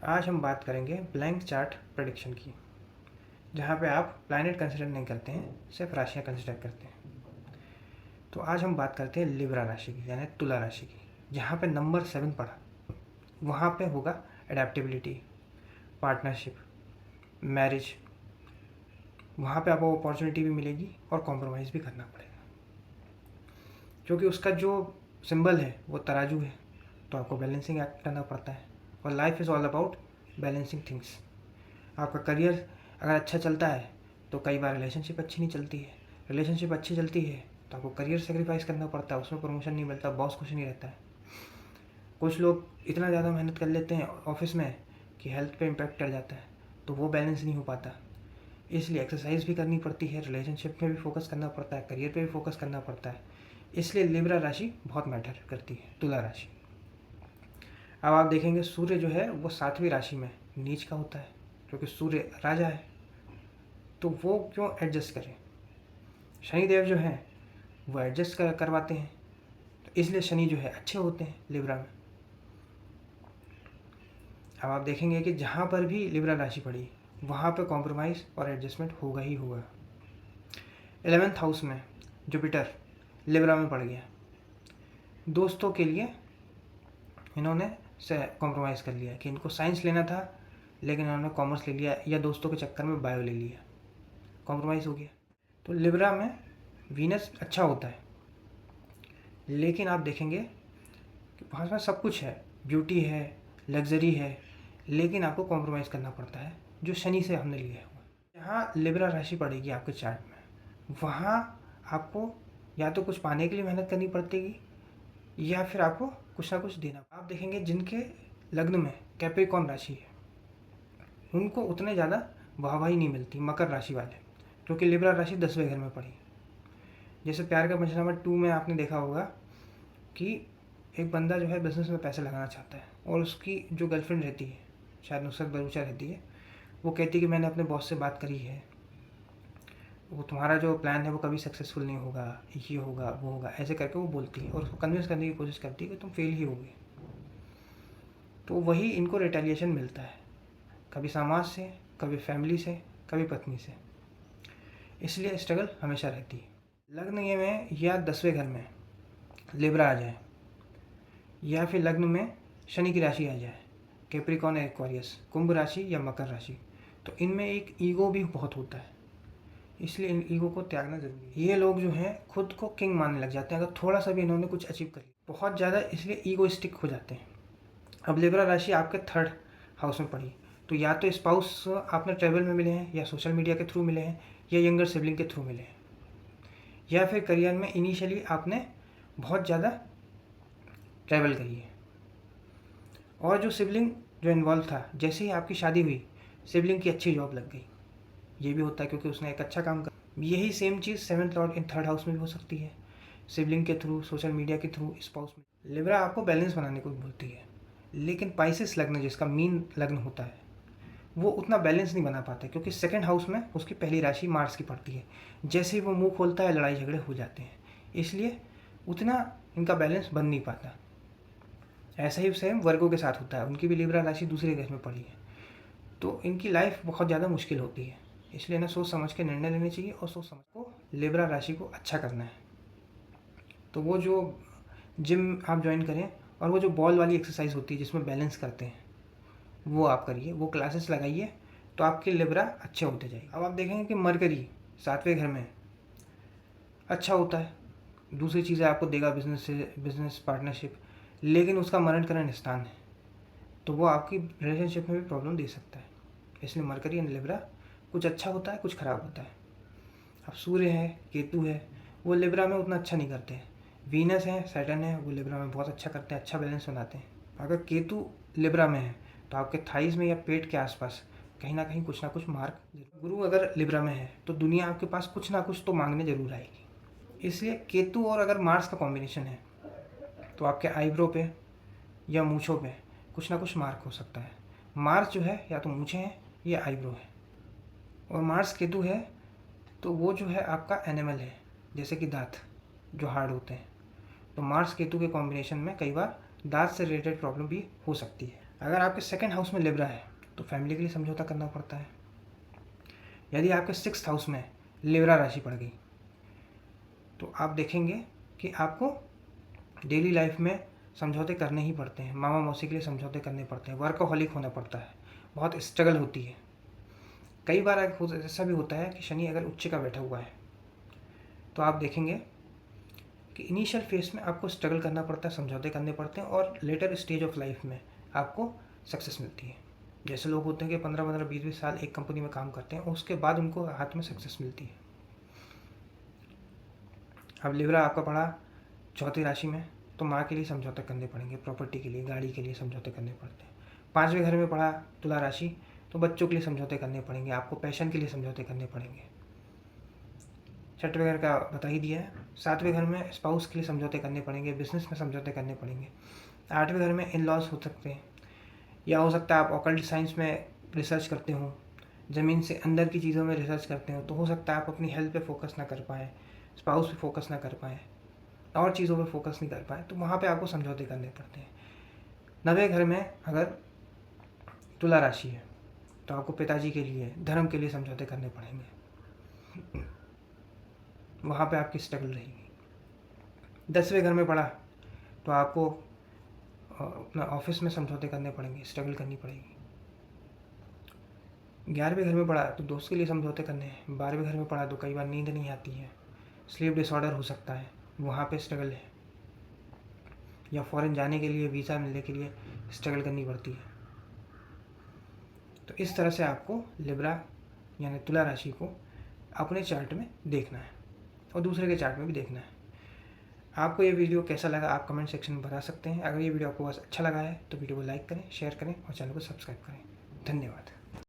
आज हम बात करेंगे ब्लैंक चार्ट प्रेडिक्शन की, जहाँ पे आप प्लैनेट कंसिडर नहीं करते हैं, सिर्फ राशियाँ कंसिडर करते हैं। तो आज हम बात करते हैं लिब्रा राशि की, यानी तुला राशि की, जहाँ पे नंबर 7 पड़ा। वहाँ पे होगा एडेप्टेबिलिटी, पार्टनरशिप, मैरिज। वहाँ पे आपको अपॉर्चुनिटी भी मिलेगी और कॉम्प्रोमाइज़ भी करना पड़ेगा, क्योंकि उसका जो सिंबल है वो तराजू है। तो आपको बैलेंसिंग एक्ट करना पड़ता है, और life is all about balancing things. आपका करियर अगर अच्छा चलता है तो कई बार रिलेशनशिप अच्छी नहीं चलती है, रिलेशनशिप अच्छी चलती है तो आपको करियर सेक्रीफाइस करना पड़ता है, उसमें प्रमोशन नहीं मिलता, बॉस खुश नहीं रहता है। कुछ लोग इतना ज़्यादा मेहनत कर लेते हैं ऑफिस में कि हेल्थ पे इम्पैक्ट कर जाता है, तो वो बैलेंस नहीं हो पाता। इसलिए एक्सरसाइज भी करनी पड़ती है, रिलेशनशिप में भी फोकस करना पड़ता है, करियर पे भी फोकस करना पड़ता है। इसलिए लिब्रा राशि बहुत मैटर करती है, तुला राशि। अब आप देखेंगे सूर्य जो है वो 7वीं राशि में नीच का होता है, क्योंकि सूर्य राजा है, तो वो क्यों एडजस्ट करें। शनिदेव जो हैं वो एडजस्ट करवाते हैं, तो इसलिए शनि जो है अच्छे होते हैं लिब्रा में। अब आप देखेंगे कि जहाँ पर भी लिब्रा राशि पड़ी वहाँ पर कॉम्प्रोमाइज़ और एडजस्टमेंट होगा ही होगा। 11th हाउस में जुपिटर लिब्रा में पड़ गया, दोस्तों के लिए इन्होंने से कॉम्प्रोमाइज़ कर लिया कि इनको साइंस लेना था लेकिन इन्होंने कॉमर्स ले लिया, या दोस्तों के चक्कर में बायो ले लिया, कॉम्प्रोमाइज़ हो गया। तो लिब्रा में वीनस अच्छा होता है, लेकिन आप देखेंगे कि वहाँ पर सब कुछ है, ब्यूटी है, लग्जरी है, लेकिन आपको कॉम्प्रोमाइज़ करना पड़ता है, जो शनि से हमने लिया हुआ। जहाँ लिब्रा राशि पड़ेगी आपके चार्ट में, वहाँ आपको या तो कुछ पाने के लिए मेहनत करनी पड़ेगी, या फिर आपको कुछ ना कुछ देना। आप देखेंगे जिनके लग्न में कैप्रिकॉर्न राशि है उनको उतने ज़्यादा वाहवाही नहीं मिलती, मकर राशि वाले, क्योंकि लिब्रा राशि 10वें घर में पड़ी। जैसे प्यार का पंचनामा 2 में आपने देखा होगा कि एक बंदा जो है बिज़नेस में पैसे लगाना चाहता है, और उसकी जो गर्लफ्रेंड रहती है, शायद नुसरत भरूचा रहती है, वो कहती है कि मैंने अपने बॉस से बात करी है, वो तुम्हारा जो प्लान है वो कभी सक्सेसफुल नहीं होगा, ये होगा वो होगा, ऐसे करके वो बोलती है और उसको कन्विंस करने की कोशिश करती है कि तुम फेल ही होगे। तो वही इनको रिटेलिएशन मिलता है, कभी समाज से, कभी फैमिली से, कभी पत्नी से। इसलिए स्ट्रगल हमेशा रहती है। लग्न ये में या 10वें घर में लिब्रा आ जाए, या फिर लग्न में शनि की राशि आ जाए, कैप्रिकॉर्न, एक्वेरियस, कुंभ राशि या मकर राशि, तो इनमें एक ईगो भी बहुत होता है, इसलिए इन ईगो को त्यागना जरूरी है। ये लोग जो हैं खुद को किंग मानने लग जाते हैं अगर थोड़ा सा भी इन्होंने कुछ अचीव कर लिया, बहुत ज़्यादा, इसलिए ईगोइस्टिक हो जाते हैं। अब लिब्रा राशि आपके 3rd हाउस में पड़ी, तो या तो स्पाउस आपने ट्रैवल में मिले हैं, या सोशल मीडिया के थ्रू मिले हैं, या यंगर सिबलिंग के थ्रू मिले हैं, या फिर करियर में इनिशियली आपने बहुत ज़्यादा ट्रैवल करी है। और जो सिबलिंग जो इन्वॉल्व था, जैसे ही आपकी शादी हुई सिबलिंग की अच्छी जॉब लग गई, ये भी होता है क्योंकि उसने एक अच्छा काम कर। यही सेम चीज़ 7th लॉर्ड इन 3rd हाउस में भी हो सकती है, सिबलिंग के थ्रू, सोशल मीडिया के थ्रू, स्पाउस में। लिब्रा आपको बैलेंस बनाने को बोलती है, लेकिन पाइसेस लग्न जिसका मीन लग्न होता है वो उतना बैलेंस नहीं बना पाता, क्योंकि 2nd हाउस में उसकी पहली राशि मार्स की पड़ती है। जैसे ही वो मुंह खोलता है लड़ाई झगड़े हो जाते हैं, इसलिए उतना इनका बैलेंस बन नहीं पाता। ऐसा ही सेम वर्गों के साथ होता है, उनकी भी लिब्रा राशि दूसरे घर में पड़ी है, तो इनकी लाइफ बहुत ज़्यादा मुश्किल होती है। इसलिए ना सोच समझ के निर्णय लेने चाहिए, और सोच समझ को लिब्रा राशि को अच्छा करना है। तो वो जो जिम आप ज्वाइन करें, और वो जो बॉल वाली एक्सरसाइज होती है जिसमें बैलेंस करते हैं, वो आप करिए, वो क्लासेस लगाइए, तो आपके लिब्रा अच्छे होते जाएंगे। अब आप देखेंगे कि मरकरी 7वें घर में अच्छा होता है, दूसरी चीज़ें आपको देगा, बिजनेस से, बिजनेस पार्टनरशिप, लेकिन उसका मरण करण स्थान है, तो वो आपकी रिलेशनशिप में भी प्रॉब्लम दे सकता है। इसलिए मरकरी एंड लिब्रा कुछ अच्छा होता है, कुछ ख़राब होता है। अब सूर्य है, केतु है, वो लिब्रा में उतना अच्छा नहीं करते हैं। वीनस है, सैटर्न है, वो लिब्रा में बहुत अच्छा करते हैं, अच्छा बैलेंस बनाते हैं। अगर केतु लिब्रा में है तो आपके थाइस में या पेट के आसपास कहीं ना कहीं कुछ ना कुछ मार्क। गुरु अगर लिब्रा में है तो दुनिया आपके पास कुछ ना कुछ तो मांगने जरूर आएगी। इसलिए केतु और अगर मार्स का कॉम्बिनेशन है तो आपके आईब्रो पे या मूछों पे कुछ ना कुछ मार्क हो सकता है। मार्स जो है या तो मूछें हैं या आईब्रो है, और मार्स केतु है तो वो जो है आपका एनिमल है, जैसे कि दांत जो हार्ड होते हैं। तो मार्स केतु के कॉम्बिनेशन में कई बार दांत से रिलेटेड प्रॉब्लम भी हो सकती है। अगर आपके सेकंड हाउस में लिब्रा है तो फैमिली के लिए समझौता करना पड़ता है। यदि आपके 6th हाउस में लिब्रा राशि पड़ गई तो आप देखेंगे कि आपको डेली लाइफ में समझौते करने ही पड़ते हैं, मामा मौसी के लिए समझौते करने पड़ते हैं, वर्कहॉलिक होना पड़ता है, बहुत स्ट्रगल होती है। कई बार ऐसा भी होता है कि शनि अगर उच्च का बैठा हुआ है तो आप देखेंगे कि इनिशियल फेज में आपको स्ट्रगल करना पड़ता है, समझौते करने पड़ते हैं, और लेटर स्टेज ऑफ लाइफ में आपको सक्सेस मिलती है। जैसे लोग होते हैं कि 15-15, 20-20 साल एक कंपनी में काम करते हैं और उसके बाद उनको हाथ में सक्सेस मिलती है। अब लिब्रा आपका पड़ा 4th राशि में तो माँ के लिए समझौते करने पड़ेंगे, प्रॉपर्टी के लिए, गाड़ी के लिए समझौते करने पड़ते हैं। 5वें घर में पड़ा तुला राशि तो बच्चों के लिए समझौते करने पड़ेंगे, आपको पैशन के लिए समझौते करने पड़ेंगे। 6वें घर का बता ही दिया है। 7वें घर में स्पाउस के लिए समझौते करने पड़ेंगे, बिजनेस में समझौते करने पड़ेंगे। 8वें घर में इन लॉज हो सकते हैं, या हो सकता है आप ऑकल्ट साइंस में रिसर्च करते हो, ज़मीन से अंदर की चीज़ों में रिसर्च करते हो, तो हो सकता है आप अपनी हेल्थ पे फोकस ना कर पाएँ, स्पाउस पे फोकस ना कर पाएँ, और चीज़ों पे फोकस नहीं कर पाएँ, तो वहाँ पे आपको समझौते करने पड़ते हैं। 9वें घर में अगर तुला राशि है तो आपको पिताजी के लिए, धर्म के लिए समझौते करने पड़ेंगे, वहाँ पे आपकी स्ट्रगल रहेगी। 10वें घर में पड़ा तो आपको अपना ऑफिस में समझौते करने पड़ेंगे, स्ट्रगल करनी पड़ेगी। 11वें घर में पड़ा तो दोस्त के लिए समझौते करने हैं। 12वें घर में पड़ा तो कई बार नींद नहीं आती है, स्लीप डिसऑर्डर हो सकता है, वहाँ पे स्ट्रगल है, या फॉरेन जाने के लिए, वीज़ा मिलने के लिए स्ट्रगल करनी पड़ती है। तो इस तरह से आपको लिब्रा यानी तुला राशि को अपने चार्ट में देखना है और दूसरे के चार्ट में भी देखना है। आपको ये वीडियो कैसा लगा आप कमेंट सेक्शन में बता सकते हैं। अगर ये वीडियो आपको बहुत अच्छा लगा है तो वीडियो को लाइक करें, शेयर करें और चैनल को सब्सक्राइब करें। धन्यवाद।